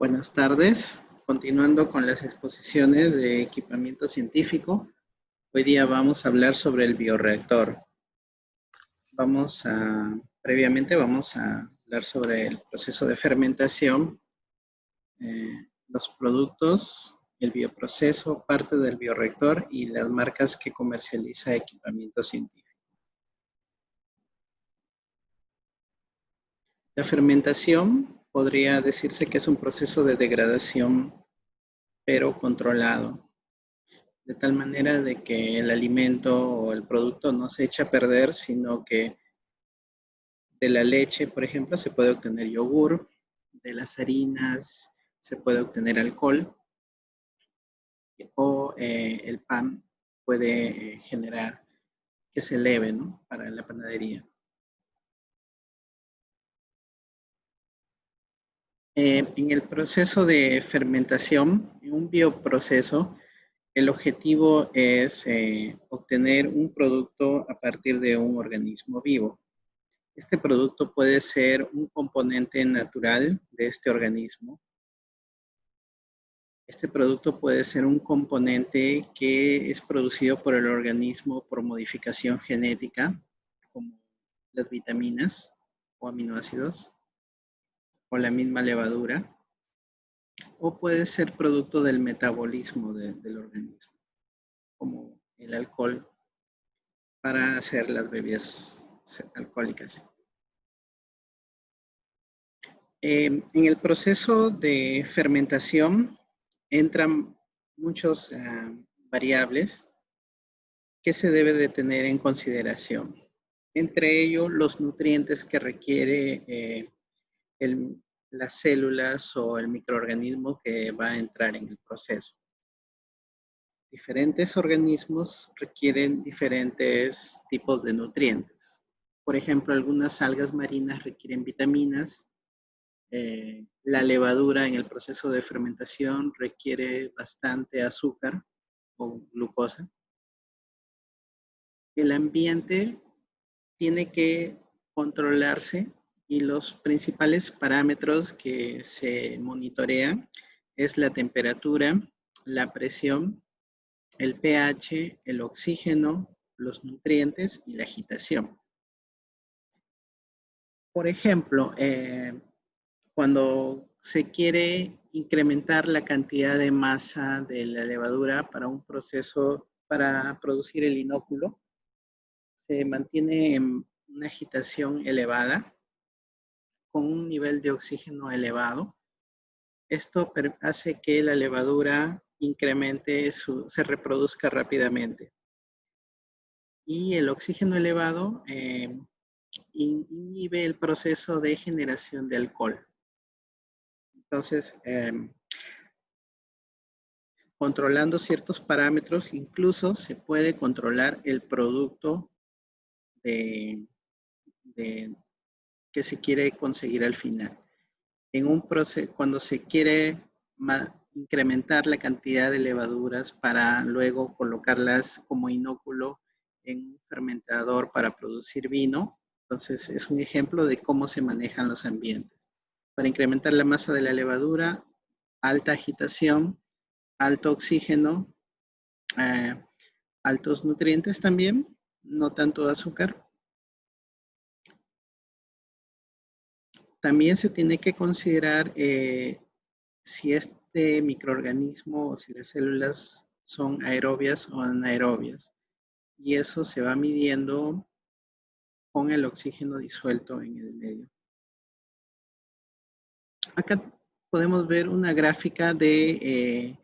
Buenas tardes. Continuando con las exposiciones de equipamiento científico, hoy día vamos a hablar sobre el bioreactor. Previamente vamos a hablar sobre el proceso de fermentación, los productos, el bioproceso, parte del bioreactor y las marcas que comercializa equipamiento científico. La fermentación podría decirse que es un proceso de degradación, pero controlado, de tal manera de que el alimento o el producto no se echa a perder, sino que de la leche, por ejemplo, se puede obtener yogur, de las harinas se puede obtener alcohol, o el pan puede generar que se eleve, ¿no?, para la panadería. En el proceso de fermentación, en un bioproceso, el objetivo es obtener un producto a partir de un organismo vivo. Este producto puede ser un componente natural de este organismo. Este producto puede ser un componente que es producido por el organismo por modificación genética, como las vitaminas o aminoácidos, o la misma levadura, o puede ser producto del metabolismo del organismo, como el alcohol para hacer las bebidas alcohólicas. En el proceso de fermentación entran muchas variables que se debe de tener en consideración. Entre ellos, los nutrientes que requiere las células o el microorganismo que va a entrar en el proceso. Diferentes organismos requieren diferentes tipos de nutrientes. Por ejemplo, algunas algas marinas requieren vitaminas. La levadura en el proceso de fermentación requiere bastante azúcar o glucosa. El ambiente tiene que controlarse y los principales parámetros que se monitorean es la temperatura, la presión, el pH, el oxígeno, los nutrientes y la agitación. Por ejemplo, cuando se quiere incrementar la cantidad de masa de la levadura para un proceso para producir el inóculo, se mantiene en una agitación elevada con un nivel de oxígeno elevado. Esto hace que la levadura se reproduzca rápidamente. Y el oxígeno elevado inhibe el proceso de generación de alcohol. Entonces, controlando ciertos parámetros, incluso se puede controlar el producto que se quiere conseguir al final. En un proceso, cuando se quiere incrementar la cantidad de levaduras para luego colocarlas como inóculo en un fermentador para producir vino, entonces es un ejemplo de cómo se manejan los ambientes. Para incrementar la masa de la levadura, alta agitación, alto oxígeno, altos nutrientes también, no tanto azúcar. También se tiene que considerar si este microorganismo o si las células son aerobias o anaerobias. Y eso se va midiendo con el oxígeno disuelto en el medio. Acá podemos ver una gráfica de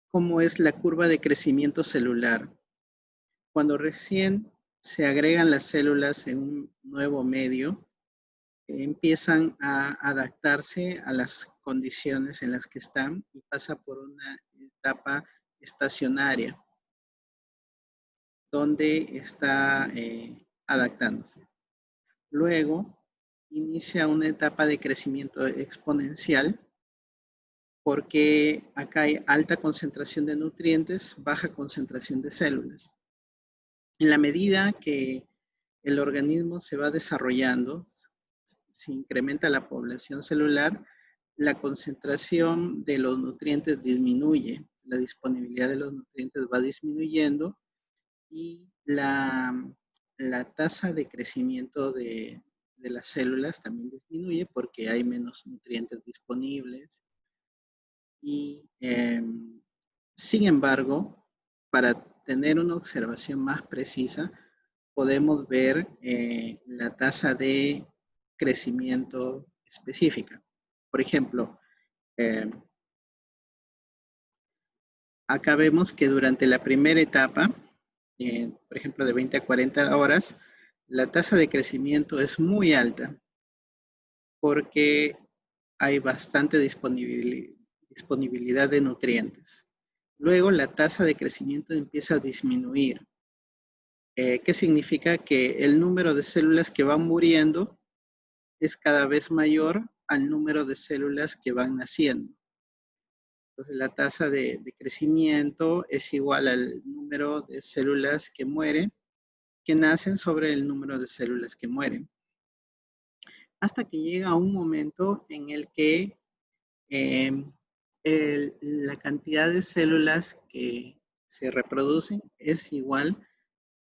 cómo es la curva de crecimiento celular. Cuando recién se agregan las células en un nuevo medio, empiezan a adaptarse a las condiciones en las que están y pasa por una etapa estacionaria donde está adaptándose. Luego inicia una etapa de crecimiento exponencial porque acá hay alta concentración de nutrientes, baja concentración de células. En la medida que el organismo se va desarrollando, se incrementa la población celular, la concentración de los nutrientes disminuye, la disponibilidad de los nutrientes va disminuyendo y la tasa de crecimiento de las células también disminuye porque hay menos nutrientes disponibles. Y sin embargo, para tener una observación más precisa, podemos ver la tasa de crecimiento específica. Por ejemplo, acá vemos que durante la primera etapa, por ejemplo, de 20 a 40 horas, la tasa de crecimiento es muy alta porque hay bastante disponibilidad de nutrientes. Luego la tasa de crecimiento empieza a disminuir. ¿Qué significa? Que el número de células que van muriendo es cada vez mayor al número de células que van naciendo. Entonces la tasa de crecimiento es igual al número de células que mueren, que nacen sobre el número de células que mueren. Hasta que llega un momento en el que la cantidad de células que se reproducen es igual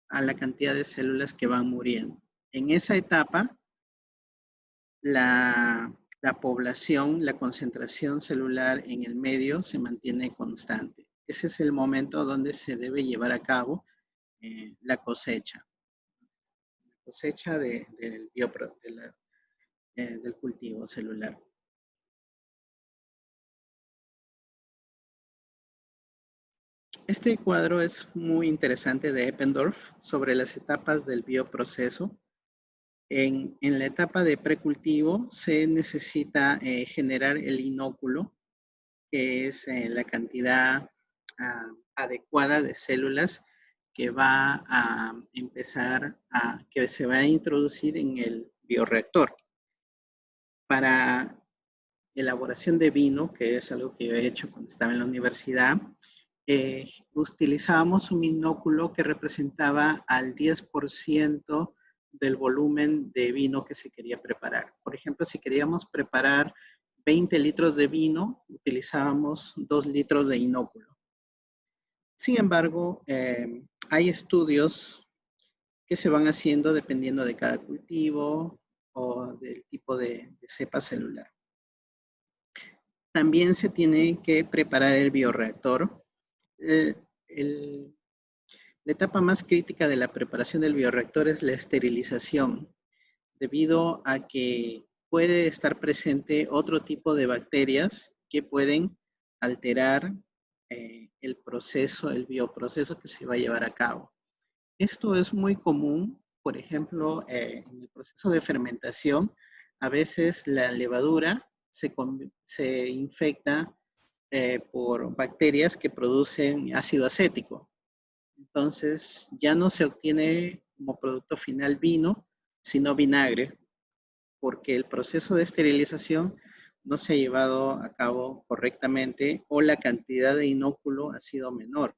a la cantidad de células que van muriendo. En esa etapa, la población, la concentración celular en el medio se mantiene constante. Ese es el momento donde se debe llevar a cabo la cosecha. La cosecha del cultivo celular. Este cuadro es muy interesante de Eppendorf sobre las etapas del bioproceso. En la etapa de precultivo se necesita generar el inóculo, que es la cantidad adecuada de células que va a empezar que se va a introducir en el bioreactor. Para elaboración de vino, que es algo que yo he hecho cuando estaba en la universidad, utilizábamos un inóculo que representaba al 10% del volumen de vino que se quería preparar. Por ejemplo, si queríamos preparar 20 litros de vino, utilizábamos 2 litros de inóculo. Sin embargo, hay estudios que se van haciendo dependiendo de cada cultivo o del tipo de cepa celular. También se tiene que preparar el bioreactor. La etapa más crítica de la preparación del bioreactor es la esterilización, debido a que puede estar presente otro tipo de bacterias que pueden alterar el proceso, el bioproceso que se va a llevar a cabo. Esto es muy común, por ejemplo, en el proceso de fermentación, a veces la levadura se infecta por bacterias que producen ácido acético. Entonces, ya no se obtiene como producto final vino, sino vinagre, porque el proceso de esterilización no se ha llevado a cabo correctamente o la cantidad de inóculo ha sido menor.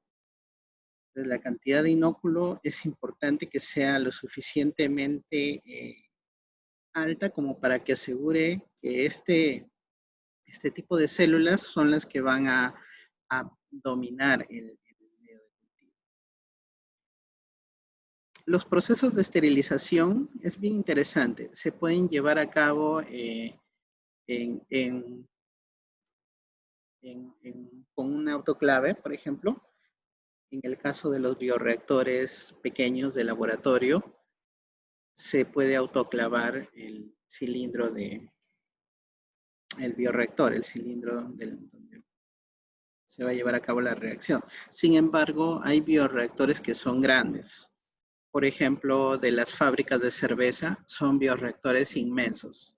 Entonces, la cantidad de inóculo es importante que sea lo suficientemente alta como para que asegure que este tipo de células son las que van a dominar el medio de cultivo. Los procesos de esterilización es bien interesante. Se pueden llevar a cabo con un autoclave, por ejemplo. En el caso de los bioreactores pequeños de laboratorio, se puede autoclavar el cilindro el bioreactor, el cilindro donde se va a llevar a cabo la reacción. Sin embargo, hay bioreactores que son grandes. Por ejemplo, de las fábricas de cerveza, son bioreactores inmensos.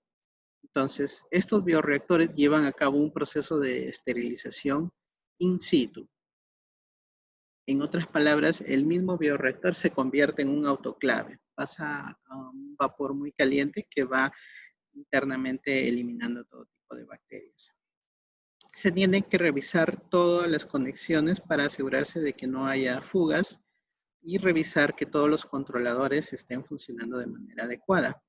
Entonces, estos bioreactores llevan a cabo un proceso de esterilización in situ. En otras palabras, el mismo bioreactor se convierte en un autoclave. Pasa a un vapor muy caliente que va internamente eliminando todo tipo de bacterias. Se tiene que revisar todas las conexiones para asegurarse de que no haya fugas y revisar que todos los controladores estén funcionando de manera adecuada.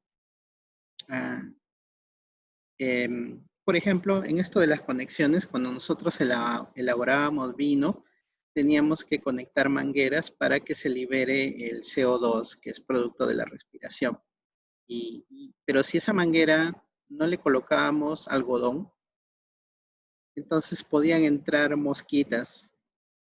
por ejemplo, en esto de las conexiones, cuando nosotros elaborábamos vino, teníamos que conectar mangueras para que se libere el CO2, que es producto de la respiración. Pero si esa manguera no le colocábamos algodón, entonces podían entrar mosquitas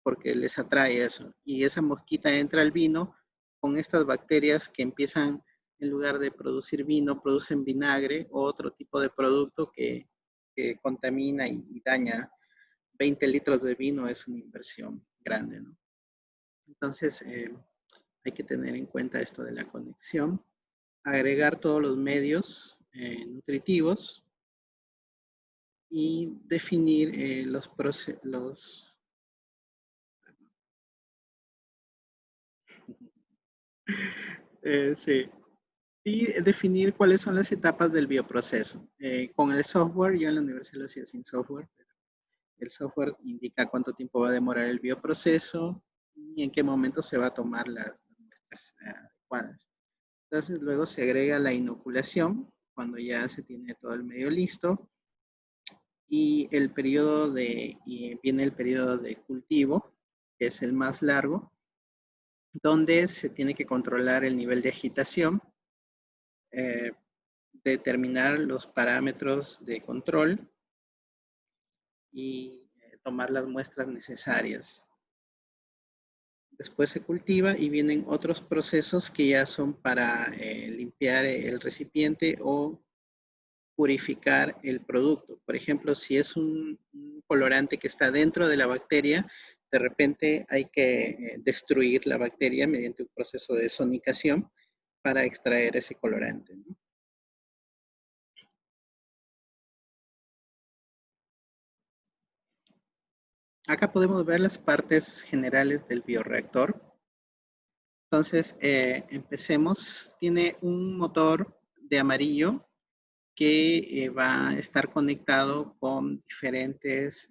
porque les atrae eso. Y esa mosquita entra al vino con estas bacterias que empiezan, en lugar de producir vino, producen vinagre o otro tipo de producto que contamina y daña. 20 litros de vino es una inversión grande, ¿no? Entonces, hay que tener en cuenta esto de la conexión, agregar todos los medios nutritivos y definir sí, y definir cuáles son las etapas del bioproceso. Con el software, yo en la universidad lo hacía sin software, pero el software indica cuánto tiempo va a demorar el bioproceso y en qué momento se va a tomar las muestras adecuadas. Entonces, luego se agrega la inoculación, cuando ya se tiene todo el medio listo, y viene el periodo de cultivo, que es el más largo, donde se tiene que controlar el nivel de agitación, eh, determinar los parámetros de control y tomar las muestras necesarias. Después se cultiva y vienen otros procesos que ya son para limpiar el recipiente o purificar el producto. Por ejemplo, si es un colorante que está dentro de la bacteria, de repente hay que destruir la bacteria mediante un proceso de sonicación para extraer ese colorante, ¿no? Acá podemos ver las partes generales del bioreactor. Entonces, empecemos. Tiene un motor de amarillo que va a estar conectado con diferentes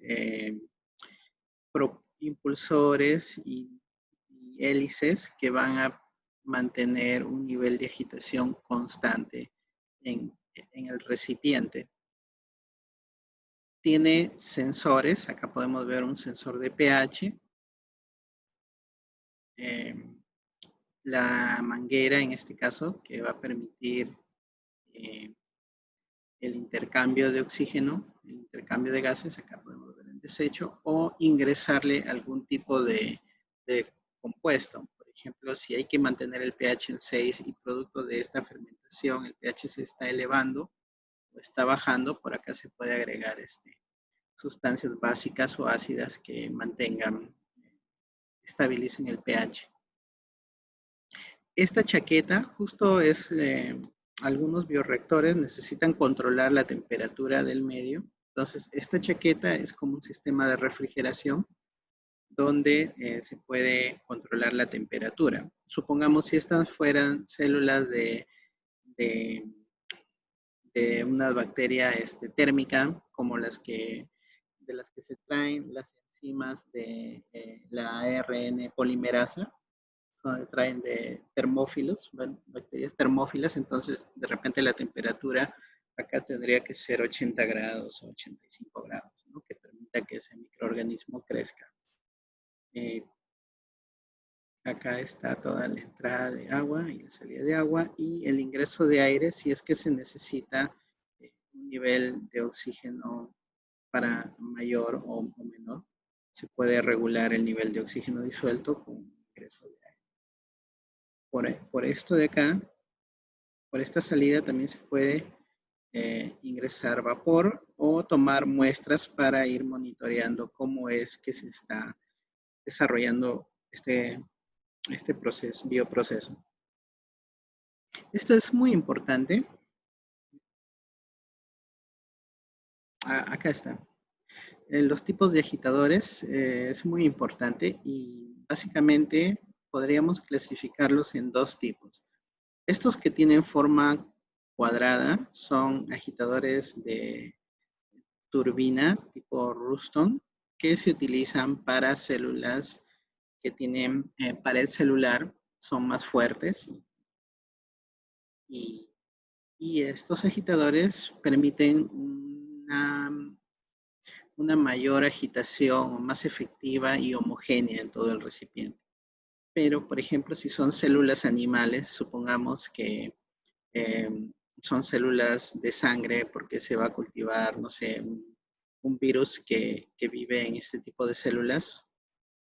impulsores y hélices que van a mantener un nivel de agitación constante en el recipiente. Tiene sensores, acá podemos ver un sensor de pH, la manguera en este caso que va a permitir eh, el intercambio de oxígeno, el intercambio de gases, acá podemos ver el desecho, o ingresarle algún tipo de compuesto. Por ejemplo, si hay que mantener el pH en 6 y producto de esta fermentación el pH se está elevando o está bajando, por acá se puede agregar sustancias básicas o ácidas que mantengan, estabilicen el pH. Esta chaqueta justo es, algunos bioreactores necesitan controlar la temperatura del medio. Entonces, esta chaqueta es como un sistema de refrigeración donde se puede controlar la temperatura. Supongamos si estas fueran células de, de una bacteria térmica, como de las que se traen las enzimas de la ARN polimerasa, traen de termófilos, bueno, bacterias termófilas, entonces de repente la temperatura acá tendría que ser 80 grados o 85 grados, ¿no? Que permita que ese microorganismo crezca. Acá está toda la entrada de agua y la salida de agua y el ingreso de aire si es que se necesita un nivel de oxígeno para mayor o menor. Se puede regular el nivel de oxígeno disuelto con ingreso de aire. Por esto de acá, por esta salida también se puede ingresar vapor o tomar muestras para ir monitoreando cómo es que se está desarrollando este proceso, bioproceso. Esto es muy importante. Acá está. Los tipos de agitadores es muy importante y básicamente podríamos clasificarlos en dos tipos. Estos que tienen forma cuadrada son agitadores de turbina tipo Ruston que se utilizan para células que tienen pared celular, son más fuertes y estos agitadores permiten una mayor agitación más efectiva y homogénea en todo el recipiente. Pero, por ejemplo, si son células animales, supongamos que eh, son células de sangre porque se va a cultivar, no sé, un virus que vive en este tipo de células.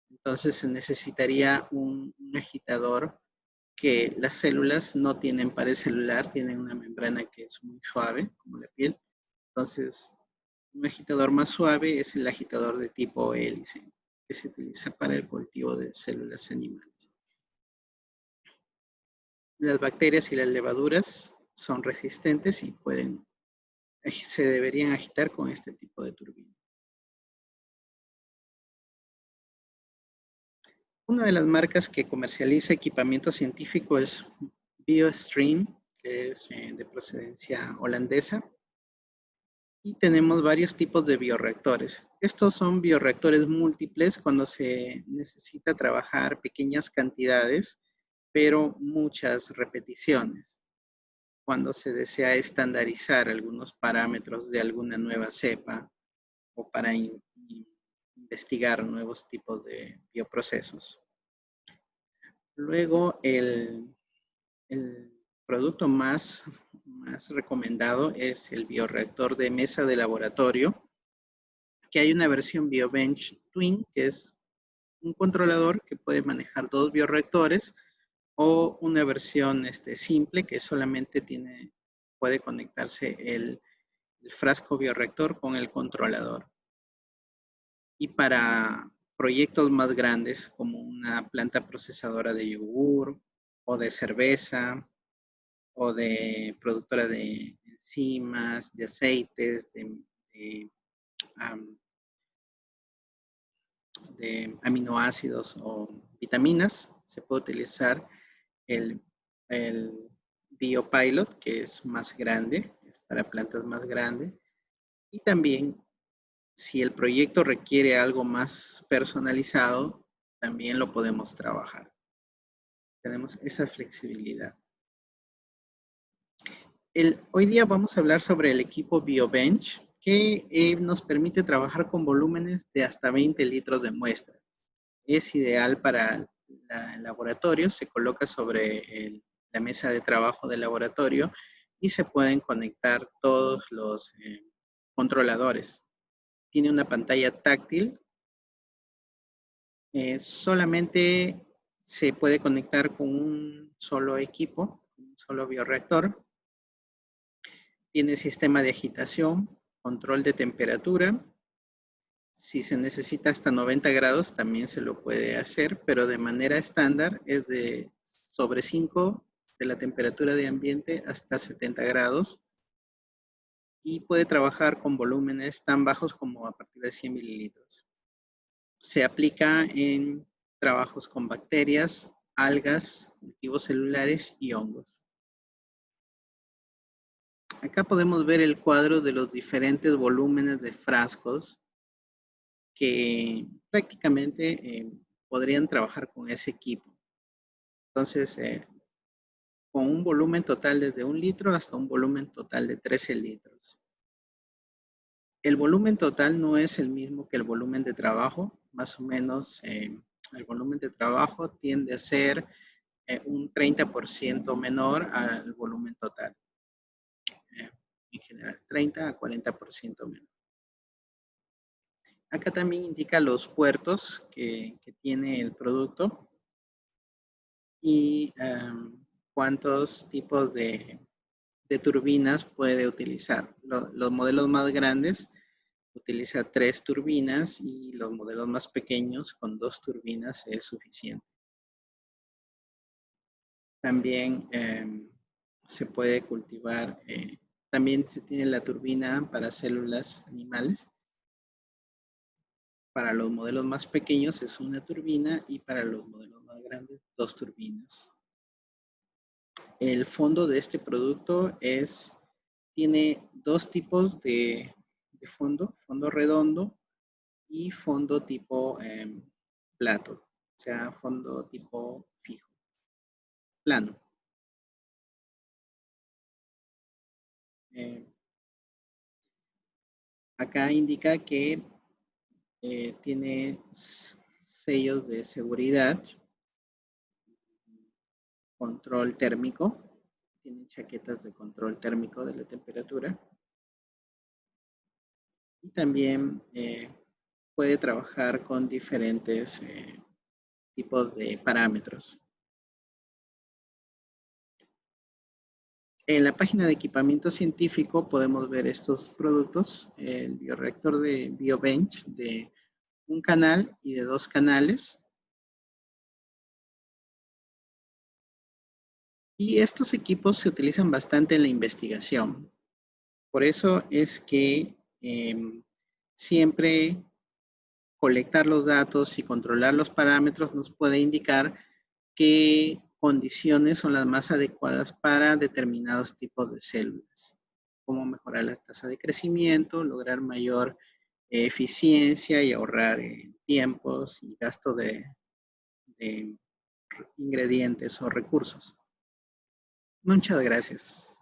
Entonces se necesitaría un agitador que las células no tienen pared celular, tienen una membrana que es muy suave, como la piel. Entonces, un agitador más suave es el agitador de tipo hélice, que se utiliza para el cultivo de células animales. Las bacterias y las levaduras son resistentes y se deberían agitar con este tipo de turbina. Una de las marcas que comercializa equipamiento científico es BioStream, que es de procedencia holandesa. Y tenemos varios tipos de bioreactores. Estos son bioreactores múltiples cuando se necesita trabajar pequeñas cantidades, pero muchas repeticiones. Cuando se desea estandarizar algunos parámetros de alguna nueva cepa o para investigar nuevos tipos de bioprocesos. Luego, el producto más recomendado es el bioreactor de mesa de laboratorio, que hay una versión BioBench Twin, que es un controlador que puede manejar dos bioreactores, o una versión simple que solamente puede conectarse el frasco bioreactor con el controlador. Y para proyectos más grandes, como una planta procesadora de yogur, o de cerveza, o de productora de enzimas, de aceites, de aminoácidos o vitaminas, se puede utilizar el, el BioPilot, que es más grande, es para plantas más grandes. Y también, si el proyecto requiere algo más personalizado, también lo podemos trabajar. Tenemos esa flexibilidad. Hoy día vamos a hablar sobre el equipo BioBench, que nos permite trabajar con volúmenes de hasta 20 litros de muestra. Es ideal para el laboratorio, se coloca sobre la mesa de trabajo del laboratorio y se pueden conectar todos los controladores. Tiene una pantalla táctil, solamente se puede conectar con un solo equipo, un solo bioreactor. Tiene sistema de agitación, control de temperatura. Si se necesita hasta 90 grados, también se lo puede hacer, pero de manera estándar es de sobre 5 de la temperatura de ambiente hasta 70 grados. Y puede trabajar con volúmenes tan bajos como a partir de 100 mililitros. Se aplica en trabajos con bacterias, algas, cultivos celulares y hongos. Acá podemos ver el cuadro de los diferentes volúmenes de frascos que prácticamente podrían trabajar con ese equipo. Entonces, con un volumen total desde 1 litro hasta un volumen total de 13 litros. El volumen total no es el mismo que el volumen de trabajo. Más o menos, el volumen de trabajo tiende a ser un 30% menor al volumen total. En general, 30 a 40% menor. Acá también indica los puertos que tiene el producto y cuántos tipos de turbinas puede utilizar. Los modelos más grandes utiliza 3 turbinas y los modelos más pequeños con 2 turbinas es suficiente. También se puede cultivar, también se tiene la turbina para células animales. Para los modelos más pequeños es una turbina y para los modelos más grandes 2 turbinas. El fondo de este producto tiene 2 tipos de fondo, fondo redondo y fondo tipo plato, o sea, fondo tipo fijo, plano. Acá indica que tiene sellos de seguridad, control térmico, tiene chaquetas de control térmico de la temperatura y también puede trabajar con diferentes tipos de parámetros. En la página de equipamiento científico podemos ver estos productos, el bioreactor de BioBench de un canal y de 2 canales. Y estos equipos se utilizan bastante en la investigación. Por eso es que siempre colectar los datos y controlar los parámetros nos puede indicar qué condiciones son las más adecuadas para determinados tipos de células. Cómo mejorar la tasa de crecimiento, lograr mayor eficiencia y ahorrar tiempos y gasto de ingredientes o recursos. Muchas gracias.